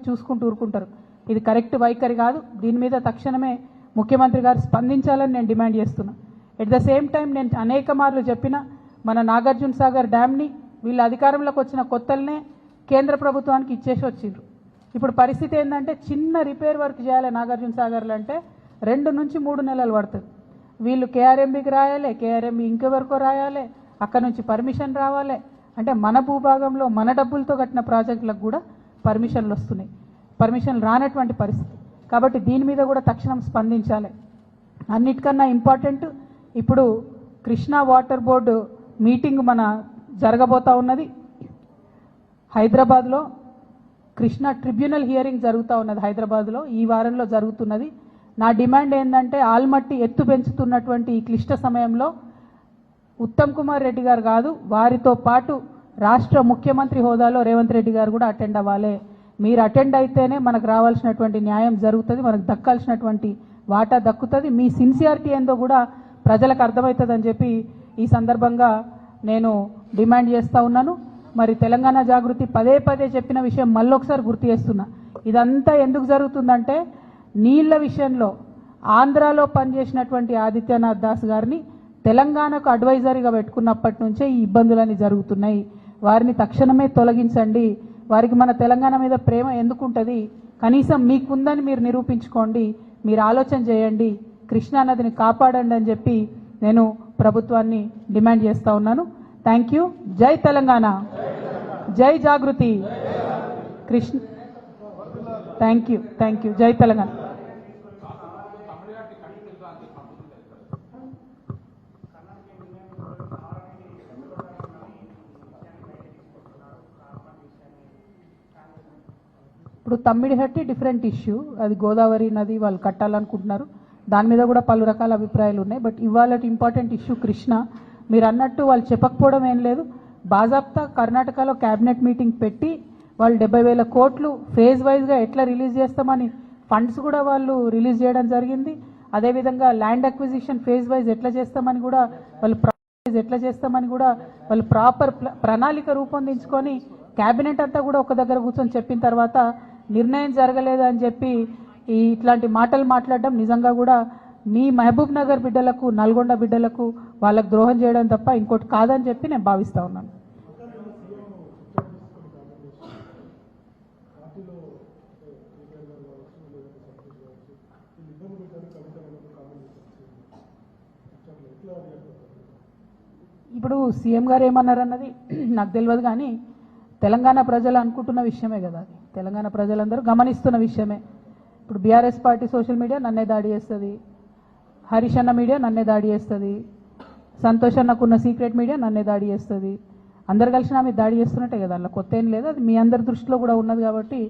చూసుకుంటూ ఊరుకుంటారు. ఇది కరెక్ట్ వైఖరి కాదు. దీని మీద తక్షణమే ముఖ్యమంత్రి గారు స్పందించాలని నేను డిమాండ్ చేస్తున్నా. ఎట్ ద సేమ్ టైం నేను అనేక మార్లు చెప్పిన మన నాగార్జున సాగర్ డ్యామ్ని వీళ్ళ అధికారంలోకి వచ్చిన కొత్తలనే కేంద్ర ప్రభుత్వానికి ఇచ్చేసి వచ్చిండ్రు. ఇప్పుడు పరిస్థితి ఏంటంటే చిన్న రిపేర్ వర్క్ చేయాలి నాగార్జున సాగర్లో అంటే 2 నుంచి 3 నెలలు పడుతుంది. వీళ్ళు కేఆర్ఎంబీకి రాయాలి, కేఆర్ఎంబీ ఇంకెవరికో రాయాలి, అక్కడ నుంచి పర్మిషన్ రావాలి. అంటే మన భూభాగంలో మన డబ్బులతో కట్టిన ప్రాజెక్టులకు కూడా పర్మిషన్లు వస్తున్నాయి. పర్మిషన్లు రానటువంటి పరిస్థితి. కాబట్టి దీని మీద కూడా తక్షణం స్పందించాలి. అన్నిటికన్నా ఇంపార్టెంట్ ఇప్పుడు కృష్ణా వాటర్ బోర్డు మీటింగ్ మన జరగబోతా ఉన్నది. హైదరాబాద్లో కృష్ణా ట్రిబ్యునల్ హియరింగ్ జరుగుతూ ఉన్నది. హైదరాబాద్లో ఈ వారంలో జరుగుతున్నది. నా డిమాండ్ ఏంటంటే ఆల్మట్టి ఎత్తు పెంచుతున్నటువంటి ఈ క్లిష్ట సమయంలో ఉత్తమ్ కుమార్ రెడ్డి గారు కాదు, వారితో పాటు రాష్ట్ర ముఖ్యమంత్రి హోదాలో రేవంత్ రెడ్డి గారు కూడా అటెండ్ అవ్వాలి. మీరు అటెండ్ అయితేనే మనకు రావాల్సినటువంటి న్యాయం జరుగుతుంది, మనకు దక్కాల్సినటువంటి వాటా దక్కుతుంది. మీ సిన్సియారిటీ ఏందో కూడా ప్రజలకు అర్థమవుతుందని చెప్పి ఈ సందర్భంగా నేను డిమాండ్ చేస్తూ ఉన్నాను. మరి తెలంగాణ జాగృతి పదే పదే చెప్పిన విషయం మళ్ళొకసారి గుర్తు చేస్తున్నా. ఇదంతా ఎందుకు జరుగుతుందంటే నీళ్ల విషయంలో ఆంధ్రాలో పనిచేసినటువంటి ఆదిత్యనాథ్ దాస్ గారిని తెలంగాణకు అడ్వైజరీగా పెట్టుకున్నప్పటి నుంచే ఈ ఇబ్బందులన్నీ జరుగుతున్నాయి. వారిని తక్షణమే తొలగించండి. వారికి మన తెలంగాణ మీద ప్రేమ ఎందుకుంటుంది? కనీసం మీకుందని మీరు నిరూపించుకోండి, మీరు ఆలోచన చేయండి, కృష్ణా నదిని కాపాడండి అని చెప్పి నేను ప్రభుత్వాన్ని డిమాండ్ చేస్తూ ఉన్నాను. Thank you. జై తెలంగాణ, జై Jagruthi. Krishna thank you, thank you. జై తెలంగాణ. ఇప్పుడు తమ్మిడిహట్టి డిఫరెంట్ ఇష్యూ, అది గోదావరి నది వాళ్ళు కట్టాలనుకుంటున్నారు. దాని మీద కూడా పలు రకాల అభిప్రాయాలు ఉన్నాయి. బట్ ఇవాళ ఇంపార్టెంట్ ఇష్యూ కృష్ణ. మీరు అన్నట్టు వాళ్ళు చెప్పకపోవడం ఏం లేదు. బాజాప్తా కర్ణాటకలో క్యాబినెట్ మీటింగ్ పెట్టి వాళ్ళు 70,000 కోట్లు ఫేజ్ వైజ్గా ఎట్లా రిలీజ్ చేస్తామని ఫండ్స్ కూడా వాళ్ళు రిలీజ్ చేయడం జరిగింది. అదేవిధంగా ల్యాండ్ అక్విజిషన్ ఫేజ్ వైజ్ ఎట్లా చేస్తామని కూడా వాళ్ళు ప్రాపర్ ప్రణాళిక రూపొందించుకొని క్యాబినెట్ అంతా కూడా ఒక దగ్గర కూర్చొని చెప్పిన తర్వాత నిర్ణయం జరగలేదు అని చెప్పి ఇట్లాంటి మాటలు మాట్లాడడం నిజంగా కూడా మీ మహబూబ్ నగర్ బిడ్డలకు, నల్గొండ బిడ్డలకు వాళ్ళకు ద్రోహం చేయడం తప్ప ఇంకోటి కాదని చెప్పి నేను భావిస్తూ ఉన్నాను. ఇప్పుడు సీఎం గారు ఏమన్నారన్నది నాకు తెలియదు, కానీ తెలంగాణ ప్రజలు అనుకుంటున్న విషయమే కదా, అది తెలంగాణ ప్రజలందరూ గమనిస్తున్న విషయమే. ఇప్పుడు బీఆర్ఎస్ పార్టీ సోషల్ మీడియా నన్నే దాడి చేస్తుంది, హరీష్ అన్న మీడియా నన్నే దాడి చేస్తుంది, సంతోష్ అన్నకున్న సీక్రెట్ మీడియా నన్నే దాడి చేస్తుంది. అందరు కలిసి నా మీద దాడి చేస్తున్నట్టే కదా, అలా కొత్త ఏం లేదు. అది మీ అందరి దృష్టిలో కూడా ఉన్నది కాబట్టి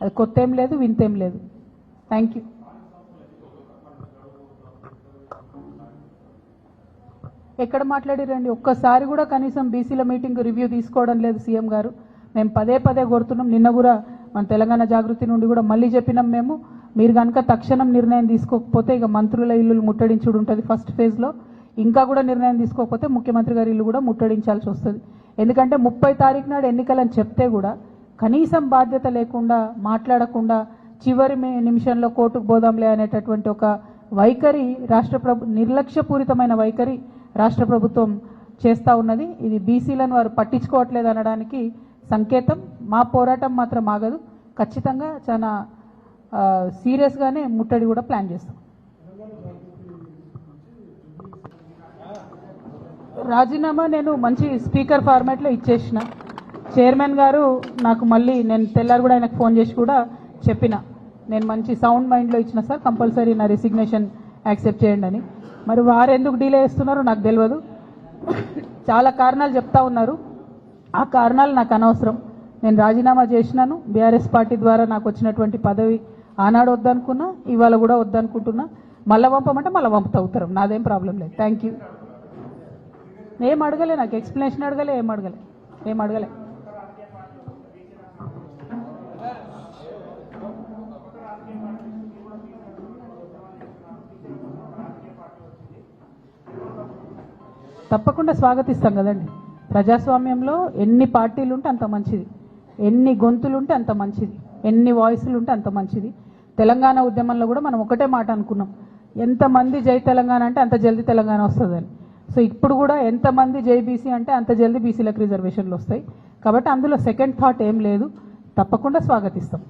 అది కొత్త ఏం లేదు, వింతేం లేదు. Thank you. ఎక్కడ మాట్లాడిరండి? ఒక్కసారి కూడా కనీసం బీసీల మీటింగ్ రివ్యూ తీసుకోవడం లేదు సీఎం గారు. మేము పదే పదే కోరుతున్నాం. నిన్న కూడా మన తెలంగాణ జాగృతి నుండి కూడా మళ్ళీ చెప్పినాం మేము, మీరు కనుక తక్షణం నిర్ణయం తీసుకోకపోతే ఇక మంత్రుల ఇల్లు ముట్టడించుడు ఉంటుంది ఫస్ట్ ఫేజ్లో. ఇంకా కూడా నిర్ణయం తీసుకోకపోతే ముఖ్యమంత్రి గారి ఇల్లు కూడా ముట్టడించాల్సి వస్తుంది. ఎందుకంటే 30 తారీఖు నాడు ఎన్నికలని చెప్తే కూడా కనీసం బాధ్యత లేకుండా, మాట్లాడకుండా చివరి నిమిషంలో కోర్టుకు పోదాంలే అనేటటువంటి ఒక వైఖరి నిర్లక్ష్యపూరితమైన వైఖరి రాష్ట్ర ప్రభుత్వం చేస్తూ ఉన్నది. ఇది బీసీలను వారు పట్టించుకోవట్లేదు అనడానికి సంకేతం. మా పోరాటం మాత్రం ఆగదు. ఖచ్చితంగా చాలా సీరియస్గానే ముట్టడి కూడా ప్లాన్ చేస్తాం. రాజీనామా నేను మంచి స్పీకర్ ఫార్మాట్లో ఇచ్చేసిన. చైర్మన్ గారు నాకు మళ్ళీ నేను తెల్లారు కూడా ఆయనకు ఫోన్ చేసి కూడా చెప్పిన, నేను మంచి సౌండ్ మైండ్లో ఇచ్చిన సార్, కంపల్సరీ నా రెసిగ్నేషన్ యాక్సెప్ట్ చేయండి అని. మరి వారు ఎందుకు డిలే చేస్తున్నారో నాకు తెలియదు. చాలా కారణాలు చెప్తా ఉన్నారు. ఆ కారణాలు నాకు అనవసరం. నేను రాజీనామా చేసినాను. బీఆర్ఎస్ పార్టీ ద్వారా నాకు వచ్చినటువంటి పదవి ఆనాడు వద్దనుకున్నా, ఇవాళ కూడా వద్దనుకుంటున్నా. మళ్ళీ పంపమంటే మళ్ళీ పంపుతా ఉత్తరం, నాదేం ప్రాబ్లం లేదు. Thank you. ఏం అడగలే, నాకు ఎక్స్ప్లెనేషన్ అడగలే, ఏం అడగలే. తప్పకుండా స్వాగతిస్తాం కదండి. ప్రజాస్వామ్యంలో ఎన్ని పార్టీలు ఉంటే అంత మంచిది, ఎన్ని గొంతులు ఉంటే అంత మంచిది. ఎన్ని వాయిస్లు ఉంటే అంత మంచిది. తెలంగాణ ఉద్యమంలో కూడా మనం ఒకటే మాట అనుకున్నాం, ఎంతమంది జై తెలంగాణ అంటే అంత జల్దీ తెలంగాణ వస్తుందని. సో ఇప్పుడు కూడా ఎంతమంది జై బీసీ అంటే అంత జల్దీ బీసీలకు రిజర్వేషన్లు వస్తాయి. కాబట్టి అందులో సెకండ్ థాట్ ఏం లేదు, తప్పకుండా స్వాగతిస్తాం.